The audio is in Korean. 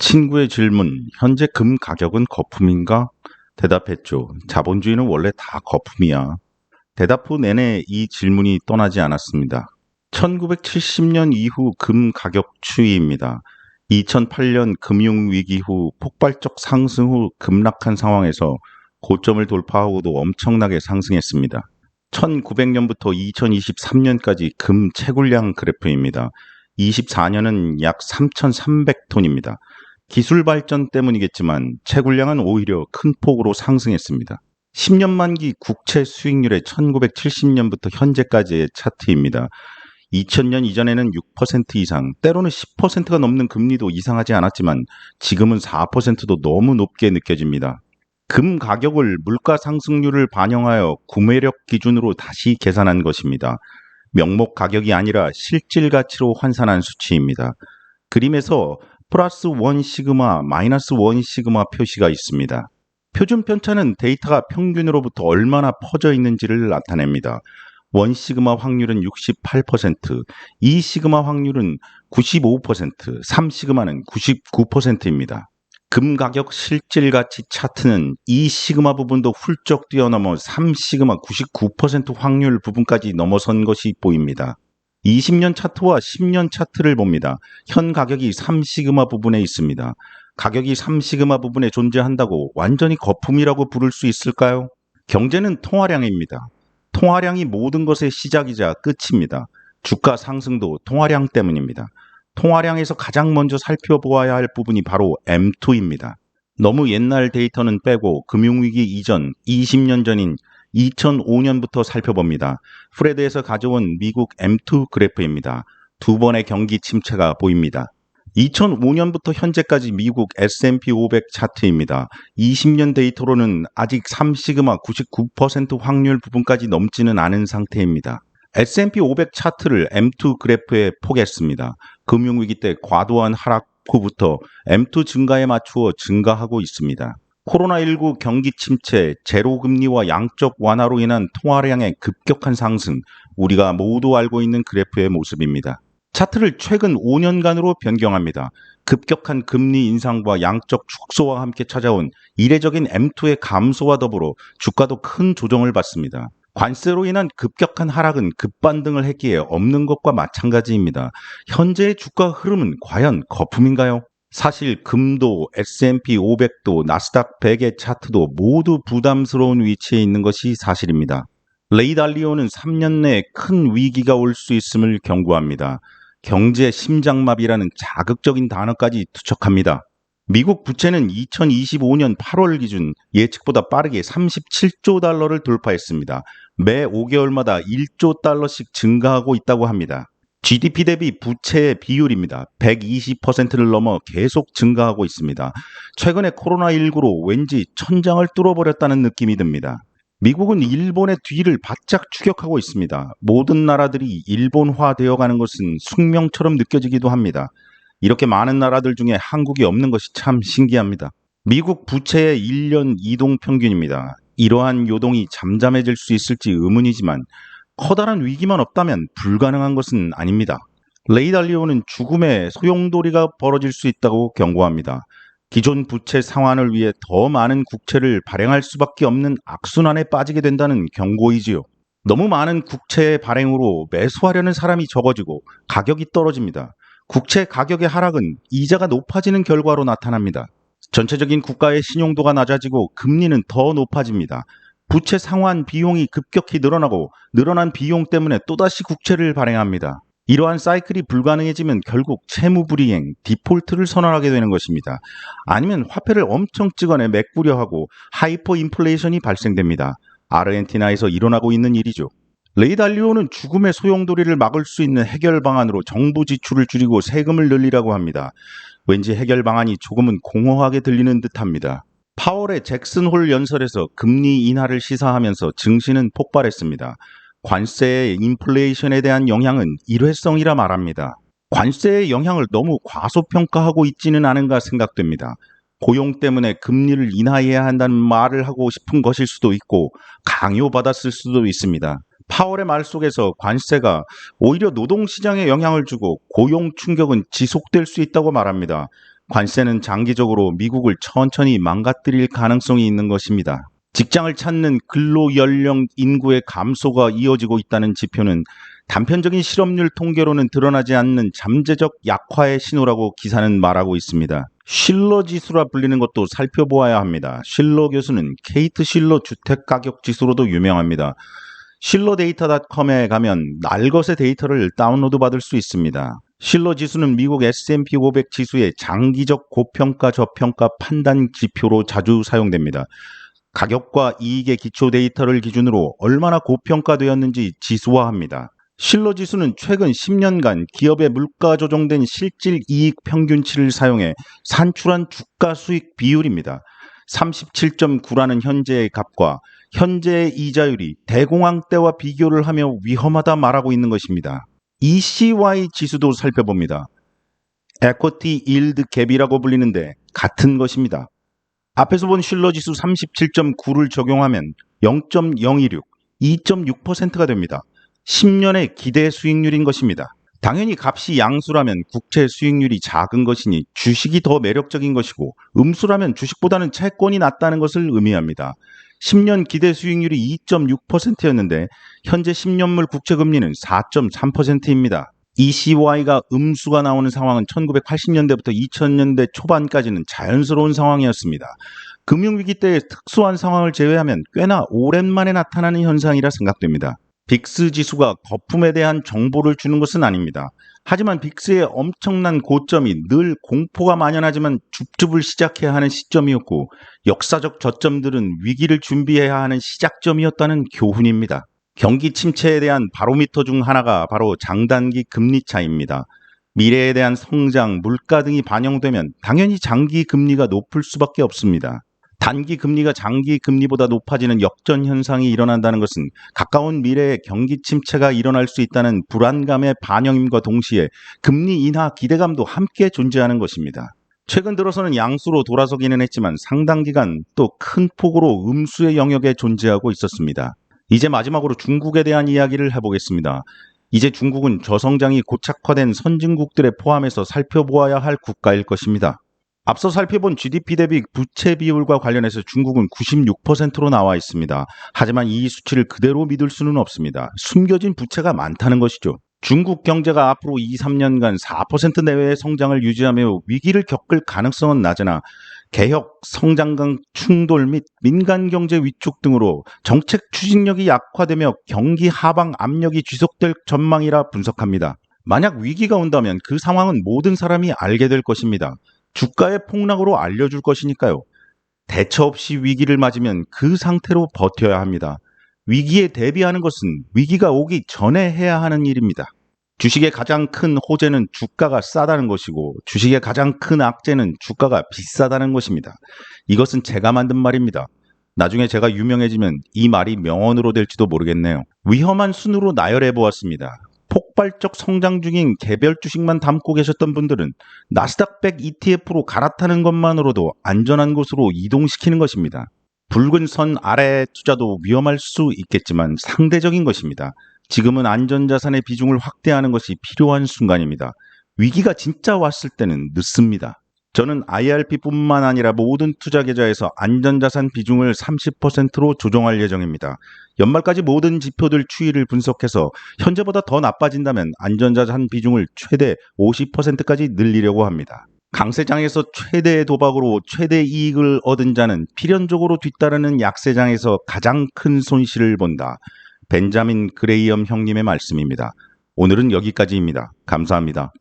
친구의 질문, 현재 금 가격은 거품인가? 대답했죠. 자본주의는 원래 다 거품이야. 대답 후 내내 이 질문이 떠나지 않았습니다. 1970년 이후 금 가격 추이입니다. 2008년 금융위기 후 폭발적 상승 후 급락한 상황에서 고점을 돌파하고도 엄청나게 상승했습니다. 1900년부터 2023년까지 금 채굴량 그래프입니다. 24년은 약 3,300톤입니다. 기술 발전 때문이겠지만 채굴량은 오히려 큰 폭으로 상승했습니다. 10년 만기 국채 수익률의 1970년부터 현재까지의 차트입니다. 2000년 이전에는 6% 이상, 때로는 10%가 넘는 금리도 이상하지 않았지만 지금은 4%도 너무 높게 느껴집니다. 금 가격을 물가 상승률을 반영하여 구매력 기준으로 다시 계산한 것입니다. 명목 가격이 아니라 실질 가치로 환산한 수치입니다. 그림에서 플러스 1 시그마, 마이너스 1 시그마 표시가 있습니다. 표준 편차는 데이터가 평균으로부터 얼마나 퍼져 있는지를 나타냅니다. 1 시그마 확률은 68%, 2 시그마 확률은 95%, 3 시그마는 99%입니다. 금 가격 실질 가치 차트는 2 시그마 부분도 훌쩍 뛰어넘어 3 시그마 99% 확률 부분까지 넘어선 것이 보입니다. 20년 차트와 10년 차트를 봅니다. 현 가격이 3 시그마 부분에 있습니다. 가격이 3 시그마 부분에 존재한다고 완전히 거품이라고 부를 수 있을까요? 경제는 통화량입니다. 통화량이 모든 것의 시작이자 끝입니다. 주가 상승도 통화량 때문입니다. 통화량에서 가장 먼저 살펴보아야 할 부분이 바로 M2입니다. 너무 옛날 데이터는 빼고 금융위기 이전 20년 전인 2005년부터 살펴봅니다. 프레드에서 가져온 미국 M2 그래프입니다. 두 번의 경기 침체가 보입니다. 2005년부터 현재까지 미국 S&P 500 차트입니다. 20년 데이터로는 아직 3시그마 99% 확률 부분까지 넘지는 않은 상태입니다. S&P 500 차트를 M2 그래프에 포개했습니다. 금융위기 때 과도한 하락 후부터 M2 증가에 맞추어 증가하고 있습니다. 코로나19 경기 침체, 제로금리와 양적 완화로 인한 통화량의 급격한 상승, 우리가 모두 알고 있는 그래프의 모습입니다. 차트를 최근 5년간으로 변경합니다. 급격한 금리 인상과 양적 축소와 함께 찾아온 이례적인 M2의 감소와 더불어 주가도 큰 조정을 받습니다. 관세로 인한 급격한 하락은 급반등을 했기에 없는 것과 마찬가지입니다. 현재의 주가 흐름은 과연 거품인가요? 사실 금도 S&P 500도 나스닥 100의 차트도 모두 부담스러운 위치에 있는 것이 사실입니다. 레이 달리오는 3년 내에 큰 위기가 올 수 있음을 경고합니다. 경제 심장마비라는 자극적인 단어까지 투척합니다. 미국 부채는 2025년 8월 기준 예측보다 빠르게 37조 달러를 돌파했습니다. 매 5개월마다 1조 달러씩 증가하고 있다고 합니다. GDP 대비 부채의 비율입니다. 120%를 넘어 계속 증가하고 있습니다. 최근에 코로나19로 왠지 천장을 뚫어버렸다는 느낌이 듭니다. 미국은 일본의 뒤를 바짝 추격하고 있습니다. 모든 나라들이 일본화되어가는 것은 숙명처럼 느껴지기도 합니다. 이렇게 많은 나라들 중에 한국이 없는 것이 참 신기합니다. 미국 부채의 1년 이동 평균입니다. 이러한 요동이 잠잠해질 수 있을지 의문이지만 커다란 위기만 없다면 불가능한 것은 아닙니다. 레이 달리오는 죽음의 소용돌이가 벌어질 수 있다고 경고합니다. 기존 부채 상환을 위해 더 많은 국채를 발행할 수밖에 없는 악순환에 빠지게 된다는 경고이지요. 너무 많은 국채 발행으로 매수하려는 사람이 적어지고 가격이 떨어집니다. 국채 가격의 하락은 이자가 높아지는 결과로 나타납니다. 전체적인 국가의 신용도가 낮아지고 금리는 더 높아집니다. 부채 상환 비용이 급격히 늘어나고 늘어난 비용 때문에 또다시 국채를 발행합니다. 이러한 사이클이 불가능해지면 결국 채무불이행, 디폴트를 선언하게 되는 것입니다. 아니면 화폐를 엄청 찍어내 메꾸려 하고 하이퍼 인플레이션이 발생됩니다. 아르헨티나에서 일어나고 있는 일이죠. 레이 달리오는 죽음의 소용돌이를 막을 수 있는 해결 방안으로 정부 지출을 줄이고 세금을 늘리라고 합니다. 왠지 해결 방안이 조금은 공허하게 들리는 듯합니다. 파월의 잭슨 홀 연설에서 금리 인하를 시사하면서 증시는 폭발했습니다. 관세의 인플레이션에 대한 영향은 일회성이라 말합니다. 관세의 영향을 너무 과소평가하고 있지는 않은가 생각됩니다. 고용 때문에 금리를 인하해야 한다는 말을 하고 싶은 것일 수도 있고 강요받았을 수도 있습니다. 파월의 말 속에서 관세가 오히려 노동시장에 영향을 주고 고용 충격은 지속될 수 있다고 말합니다. 관세는 장기적으로 미국을 천천히 망가뜨릴 가능성이 있는 것입니다. 직장을 찾는 근로연령 인구의 감소가 이어지고 있다는 지표는 단편적인 실업률 통계로는 드러나지 않는 잠재적 약화의 신호라고 기사는 말하고 있습니다. 실러 지수라 불리는 것도 살펴보아야 합니다. 실러 교수는 케이트 실러 주택가격 지수로도 유명합니다. 실러데이터닷컴에 가면 날것의 데이터를 다운로드 받을 수 있습니다. 실러 지수는 미국 S&P 500 지수의 장기적 고평가 저평가 판단 지표로 자주 사용됩니다. 가격과 이익의 기초 데이터를 기준으로 얼마나 고평가되었는지 지수화합니다. 실러 지수는 최근 10년간 기업의 물가 조정된 실질 이익 평균치를 사용해 산출한 주가 수익 비율입니다. 37.9라는 현재의 값과 현재의 이자율이 대공황 때와 비교를 하며 위험하다 말하고 있는 것입니다. ECY 지수도 살펴봅니다. Equity Yield Gap이라고 불리는데 같은 것입니다. 앞에서 본 실러 지수 37.9를 적용하면 0.026, 2.6%가 됩니다. 10년의 기대 수익률인 것입니다. 당연히 값이 양수라면 국채 수익률이 작은 것이니 주식이 더 매력적인 것이고 음수라면 주식보다는 채권이 낫다는 것을 의미합니다. 10년 기대 수익률이 2.6%였는데 현재 10년물 국채 금리는 4.3%입니다. ECY가 음수가 나오는 상황은 1980년대부터 2000년대 초반까지는 자연스러운 상황이었습니다. 금융위기 때의 특수한 상황을 제외하면 꽤나 오랜만에 나타나는 현상이라 생각됩니다. 빅스 지수가 거품에 대한 정보를 주는 것은 아닙니다. 하지만 빅스의 엄청난 고점이 늘 공포가 만연하지만 줍줍을 시작해야 하는 시점이었고 역사적 저점들은 위기를 준비해야 하는 시작점이었다는 교훈입니다. 경기 침체에 대한 바로미터 중 하나가 바로 장단기 금리 차이입니다. 미래에 대한 성장, 물가 등이 반영되면 당연히 장기 금리가 높을 수밖에 없습니다. 단기 금리가 장기 금리보다 높아지는 역전 현상이 일어난다는 것은 가까운 미래에 경기 침체가 일어날 수 있다는 불안감의 반영임과 동시에 금리 인하 기대감도 함께 존재하는 것입니다. 최근 들어서는 양수로 돌아서기는 했지만 상당 기간 또 큰 폭으로 음수의 영역에 존재하고 있었습니다. 이제 마지막으로 중국에 대한 이야기를 해보겠습니다. 이제 중국은 저성장이 고착화된 선진국들에 포함해서 살펴보아야 할 국가일 것입니다. 앞서 살펴본 GDP 대비 부채 비율과 관련해서 중국은 96%로 나와 있습니다. 하지만 이 수치를 그대로 믿을 수는 없습니다. 숨겨진 부채가 많다는 것이죠. 중국 경제가 앞으로 2, 3년간 4% 내외의 성장을 유지하며 위기를 겪을 가능성은 낮으나 개혁, 성장강 충돌 및 민간경제 위축 등으로 정책 추진력이 약화되며 경기 하방 압력이 지속될 전망이라 분석합니다. 만약 위기가 온다면 그 상황은 모든 사람이 알게 될 것입니다. 주가의 폭락으로 알려줄 것이니까요. 대처 없이 위기를 맞으면 그 상태로 버텨야 합니다. 위기에 대비하는 것은 위기가 오기 전에 해야 하는 일입니다. 주식의 가장 큰 호재는 주가가 싸다는 것이고 주식의 가장 큰 악재는 주가가 비싸다는 것입니다. 이것은 제가 만든 말입니다. 나중에 제가 유명해지면 이 말이 명언으로 될지도 모르겠네요. 위험한 순으로 나열해 보았습니다. 폭발적 성장 중인 개별 주식만 담고 계셨던 분들은 나스닥 100 ETF로 갈아타는 것만으로도 안전한 곳으로 이동시키는 것입니다. 붉은 선 아래의 투자도 위험할 수 있겠지만 상대적인 것입니다. 지금은 안전자산의 비중을 확대하는 것이 필요한 순간입니다. 위기가 진짜 왔을 때는 늦습니다. 저는 IRP뿐만 아니라 모든 투자 계좌에서 안전자산 비중을 30%로 조정할 예정입니다. 연말까지 모든 지표들 추이를 분석해서 현재보다 더 나빠진다면 안전자산 비중을 최대 50%까지 늘리려고 합니다. 강세장에서 최대의 도박으로 최대 이익을 얻은 자는 필연적으로 뒤따르는 약세장에서 가장 큰 손실을 본다. 벤자민 그레이엄 형님의 말씀입니다. 오늘은 여기까지입니다. 감사합니다.